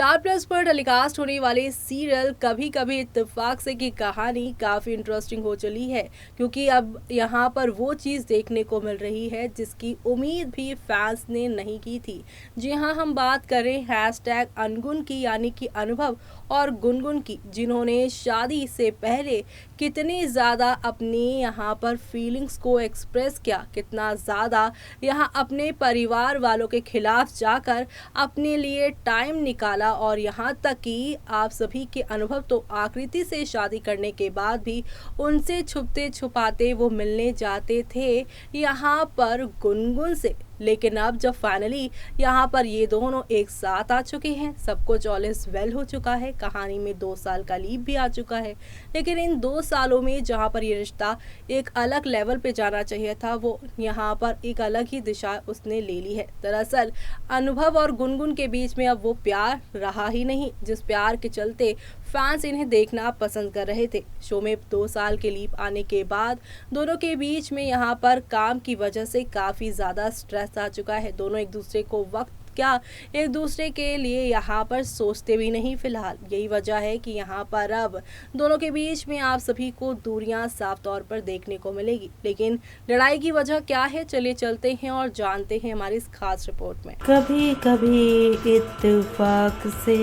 Star plus पर telecast होने वाले सीरियल कभी कभी इत्तेफाक से की कहानी काफ़ी इंटरेस्टिंग हो चली है, क्योंकि अब यहाँ पर वो चीज़ देखने को मिल रही है जिसकी उम्मीद भी फैंस ने नहीं की थी। जी हाँ, हम बात करें हैशटैग अनगुन की, यानी कि अनुभव और गुनगुन की, जिन्होंने शादी से पहले कितनी ज़्यादा अपने यहाँ पर फीलिंग्स को एक्सप्रेस किया, कितना ज़्यादा यहाँ अपने परिवार वालों के खिलाफ जाकर अपने लिए टाइम निकाला, और यहाँ तक कि आप सभी के अनुभव तो आकृति से शादी करने के बाद भी उनसे छुपते छुपाते वो मिलने जाते थे यहाँ पर गुनगुन से। लेकिन अब जब फाइनली यहाँ पर ये दोनों एक साथ आ चुके हैं, सब कुछ ऑल इज वेल हो चुका है, कहानी में 2 साल का लीप भी आ चुका है। लेकिन इन 2 सालों में जहाँ पर ये रिश्ता एक अलग लेवल पे जाना चाहिए था, वो यहाँ पर एक अलग ही दिशा उसने ले ली है। दरअसल अनुभव और गुनगुन के बीच में अब वो प्यार रहा ही नहीं, जिस प्यार के चलते फैंस इन्हें देखना पसंद कर रहे थे। शो में 2 साल के लीप आने के बाद दोनों के बीच में यहाँ पर काम की वजह से काफ़ी ज़्यादा स्ट्रेस आ चुका है। दोनों एक दूसरे को वक्त क्या, एक दूसरे के लिए यहाँ पर सोचते भी नहीं फिलहाल। यही वजह है कि यहाँ पर अब दोनों के बीच में आप सभी को दूरियां साफ तौर पर देखने को मिलेगी। लेकिन लड़ाई की वजह क्या है, चलिए चलते हैं और जानते हैं हमारी इस खास रिपोर्ट में। कभी कभी इत्तेफाक से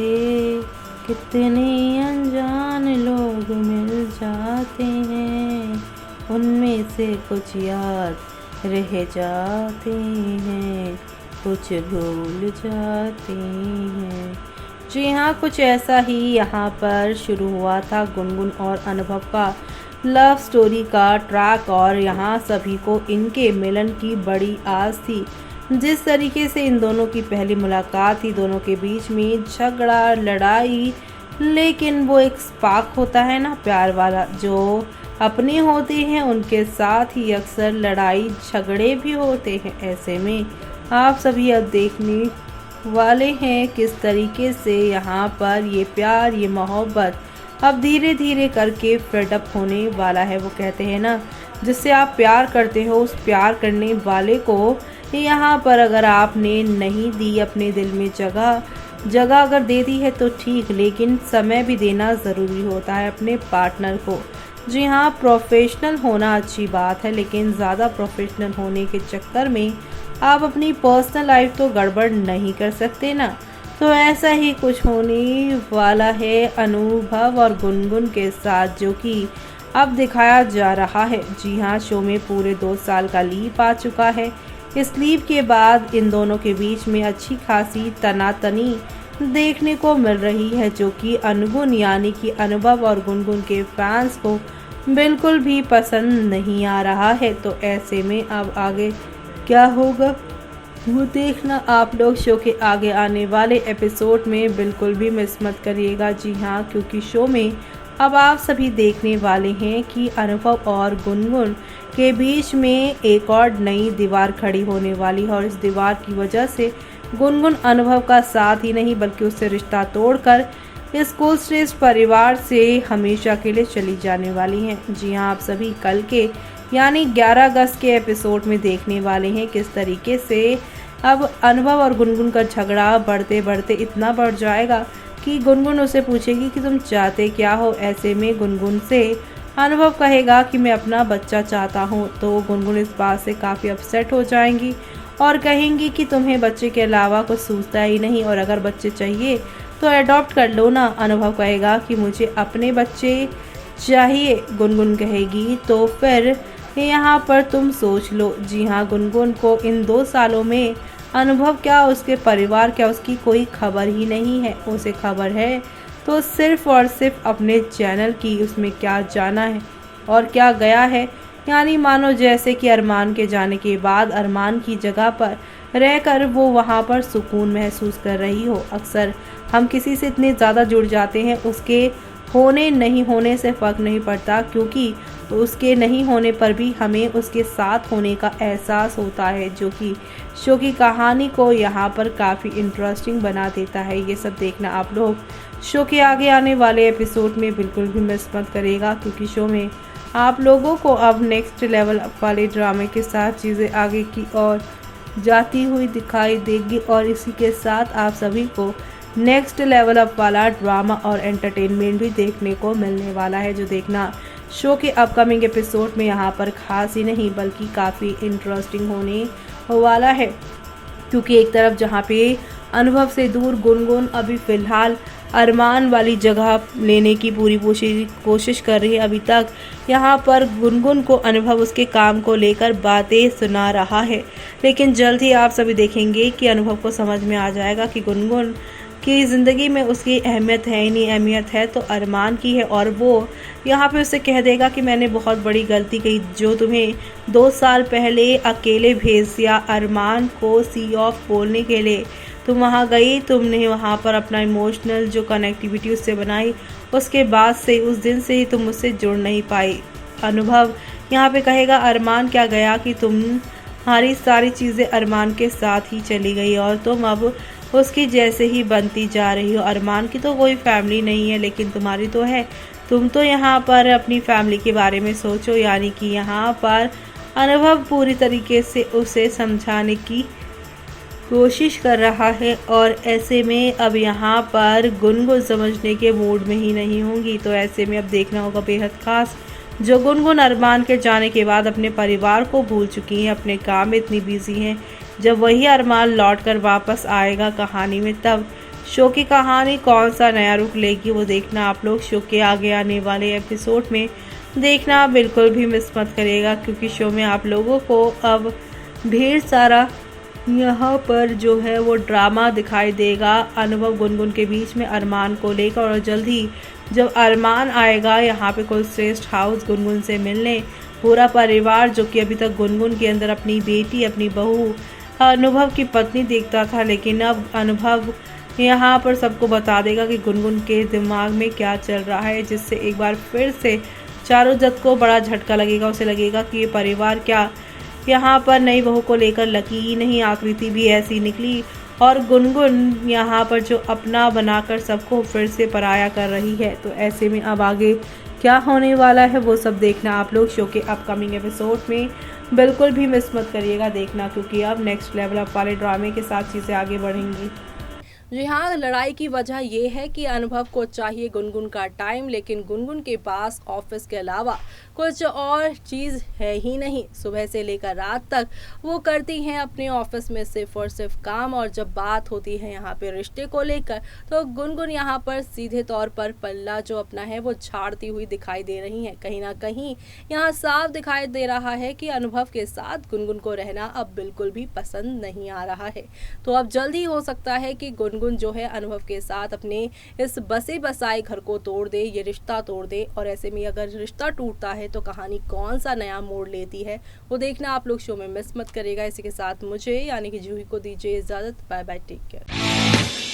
कितने अनजान लोग मिल जाते हैं, उनमें से कुछ याद रह जाते हैं, कुछ भूल जाते हैं। जी हाँ, कुछ ऐसा ही यहाँ पर शुरू हुआ था गुनगुन और अनुभव का लव स्टोरी का ट्रैक, और यहाँ सभी को इनके मिलन की बड़ी आस थी। जिस तरीके से इन दोनों की पहली मुलाकात थी, दोनों के बीच में झगड़ा लड़ाई, लेकिन वो एक स्पार्क होता है ना प्यार वाला, जो अपने होते हैं उनके साथ ही अक्सर लड़ाई झगड़े भी होते हैं। ऐसे में आप सभी अब देखने वाले हैं किस तरीके से यहाँ पर ये प्यार, ये मोहब्बत अब धीरे धीरे करके फेडअप होने वाला है। वो कहते हैं ना, जिससे आप प्यार करते हो उस प्यार करने वाले को यहाँ पर अगर आपने नहीं दी अपने दिल में जगह अगर दे दी है तो ठीक, लेकिन समय भी देना ज़रूरी होता है अपने पार्टनर को। जी हाँ, प्रोफेशनल होना अच्छी बात है, लेकिन ज़्यादा प्रोफेशनल होने के चक्कर में आप अपनी पर्सनल लाइफ तो गड़बड़ नहीं कर सकते ना। तो ऐसा ही कुछ होने वाला है अनुभव और गुनगुन के साथ, जो कि अब दिखाया जा रहा है। जी हाँ, शो में पूरे 2 साल का लीप आ चुका है। इस लीप के बाद इन दोनों के बीच में अच्छी खासी तनातनी देखने को मिल रही है, जो कि अनगुन यानी कि अनुभव और गुनगुन के फैंस को बिल्कुल भी पसंद नहीं आ रहा है। तो ऐसे में अब आगे क्या होगा वो देखना आप लोग शो के आगे आने वाले एपिसोड में बिल्कुल भी मिस मत करिएगा। जी हाँ, क्योंकि शो में अब आप सभी देखने वाले हैं कि अनुभव और गुनगुन के बीच में एक और नई दीवार खड़ी होने वाली है, और इस दीवार की वजह से गुनगुन अनुभव का साथ ही नहीं बल्कि उससे रिश्ता तोड़कर इस कुल श्रेष्ठ परिवार से हमेशा के लिए चली जाने वाली हैं। जी हाँ, आप सभी कल के यानी 11 अगस्त के एपिसोड में देखने वाले हैं किस तरीके से अब अनुभव और गुनगुन का झगड़ा बढ़ते बढ़ते इतना बढ़ जाएगा कि गुनगुन उसे पूछेगी कि तुम चाहते क्या हो। ऐसे में गुनगुन से अनुभव कहेगा कि मैं अपना बच्चा चाहता हूँ, तो गुनगुन इस बात से काफ़ी अपसेट हो जाएंगी और कहेंगी कि तुम्हें बच्चे के अलावा कुछ सूझता ही नहीं, और अगर बच्चे चाहिए तो अडॉप्ट कर लो ना। अनुभव कहेगा कि मुझे अपने बच्चे चाहिए। गुनगुन कहेगी तो फिर यहाँ पर तुम सोच लो। जी हाँ, गुनगुन को इन 2 सालों में अनुभव क्या, उसके परिवार क्या, उसकी कोई खबर ही नहीं है। उसे खबर है तो सिर्फ और सिर्फ अपने चैनल की, उसमें क्या जाना है और क्या गया है। यानी मानो जैसे कि अरमान के जाने के बाद अरमान की जगह पर रहकर वो वहाँ पर सुकून महसूस कर रही हो। अक्सर हम किसी से इतने ज़्यादा जुड़ जाते हैं, उसके होने नहीं होने से फ़र्क नहीं पड़ता, क्योंकि उसके नहीं होने पर भी हमें उसके साथ होने का एहसास होता है, जो कि शो की कहानी को यहाँ पर काफ़ी इंटरेस्टिंग बना देता है। ये सब देखना आप लोग शो के आगे आने वाले एपिसोड में बिल्कुल भी मिस मत करेगा, क्योंकि शो में आप लोगों को अब नेक्स्ट लेवल वाले ड्रामे के साथ चीज़ें आगे की ओर जाती हुई दिखाई देगी। और इसी के साथ आप सभी को नेक्स्ट लेवल अप वाला ड्रामा और एंटरटेनमेंट भी देखने को मिलने वाला है, जो देखना शो के अपकमिंग एपिसोड में यहाँ पर खास ही नहीं बल्कि काफ़ी इंटरेस्टिंग होने वाला है। क्योंकि एक तरफ जहाँ पे अनुभव से दूर गुनगुन अभी फ़िलहाल अरमान वाली जगह लेने की पूरी कोशिश कर रही है। अभी तक यहाँ पर गुनगुन को अनुभव उसके काम को लेकर बातें सुना रहा है, लेकिन जल्द ही आप सभी देखेंगे कि अनुभव को समझ में आ जाएगा कि गुनगुन की ज़िंदगी में उसकी अहमियत है ही नहीं, अहमियत है तो अरमान की है। और वो यहाँ पे उसे कह देगा कि मैंने बहुत बड़ी गलती की, जो तुम्हें 2 साल पहले अकेले भेज दिया अरमान को सी ऑफ बोलने के लिए। तुम वहाँ गई, तुमने वहाँ पर अपना इमोशनल जो कनेक्टिविटी उससे बनाई, उसके बाद से उस दिन से ही तुम मुझसे जुड़ नहीं पाई। अनुभव यहाँ पे कहेगा अरमान क्या गया कि तुम्हारी सारी चीज़ें अरमान के साथ ही चली गई और तुम अब उसकी जैसे ही बनती जा रही हो। अरमान की तो कोई फैमिली नहीं है, लेकिन तुम्हारी तो है। तुम तो यहाँ पर अपनी फैमिली के बारे में सोचो। यानी कि यहाँ पर अनुभव पूरी तरीके से उसे समझाने की कोशिश कर रहा है और ऐसे में अब यहाँ पर गुनगुन समझने के मूड में ही नहीं होंगी। तो ऐसे में अब देखना होगा बेहद खास, जो गुनगुन अरमान के जाने के बाद अपने परिवार को भूल चुकी हैं, अपने काम में इतनी बिजी हैं। जब वही अरमान लौट कर वापस आएगा कहानी में, तब शो की कहानी कौन सा नया रुख लेगी वो देखना आप लोग शो के आगे आने वाले एपिसोड में देखना बिल्कुल भी मिस मत करिएगा। क्योंकि शो में आप लोगों को अब ढेर सारा यहाँ पर जो है वो ड्रामा दिखाई देगा अनुभव गुनगुन के बीच में अरमान को लेकर। और जल्द ही जब अरमान आएगा यहाँ पे कोई श्रेष्ठ हाउस गुनगुन से मिलने, पूरा परिवार जो कि अभी तक गुनगुन के अंदर अपनी बेटी, अपनी बहू, अनुभव की पत्नी देखता था, लेकिन अब अनुभव यहाँ पर सबको बता देगा कि गुनगुन के दिमाग में क्या चल रहा है, जिससे एक बार फिर से चारों जगत को बड़ा झटका लगेगा। उसे लगेगा कि ये परिवार क्या यहाँ पर नई बहू को लेकर लकी ही नहीं, आकृति भी ऐसी निकली और गुनगुन यहाँ पर जो अपना बनाकर सबको फिर से पराया कर रही है। तो ऐसे में अब आगे क्या होने वाला है वो सब देखना आप लोग शो के अपकमिंग एपिसोड में बिल्कुल भी मिस मत करिएगा देखना, क्योंकि अब नेक्स्ट लेवल अप वाले ड्रामे के साथ चीज़ें आगे बढ़ेंगी। जी हाँ, लड़ाई की वजह ये है कि अनुभव को चाहिए गुनगुन का टाइम, लेकिन गुनगुन के पास ऑफिस के अलावा कुछ और चीज़ है ही नहीं। सुबह से लेकर रात तक वो करती हैं अपने ऑफिस में सिर्फ और सिर्फ काम, और जब बात होती है यहाँ पे रिश्ते को लेकर तो गुनगुन यहाँ पर सीधे तौर पर पल्ला जो अपना है वो झाड़ती हुई दिखाई दे रही है। कहीं ना कहीं यहाँ साफ दिखाई दे रहा है कि अनुभव के साथ गुनगुन को रहना अब बिल्कुल भी पसंद नहीं आ रहा है। तो अब जल्द ही हो सकता है कि गुनगुन जो है अनुभव के साथ अपने इस बसे बसाए घर को तोड़ दे, ये रिश्ता तोड़ दे। और ऐसे में अगर रिश्ता टूटता है तो कहानी कौन सा नया मोड़ लेती है वो देखना आप लोग शो में मिस मत करिएगा। इसी के साथ मुझे यानी कि जूही को दीजिए इजाजत। Bye bye, take care.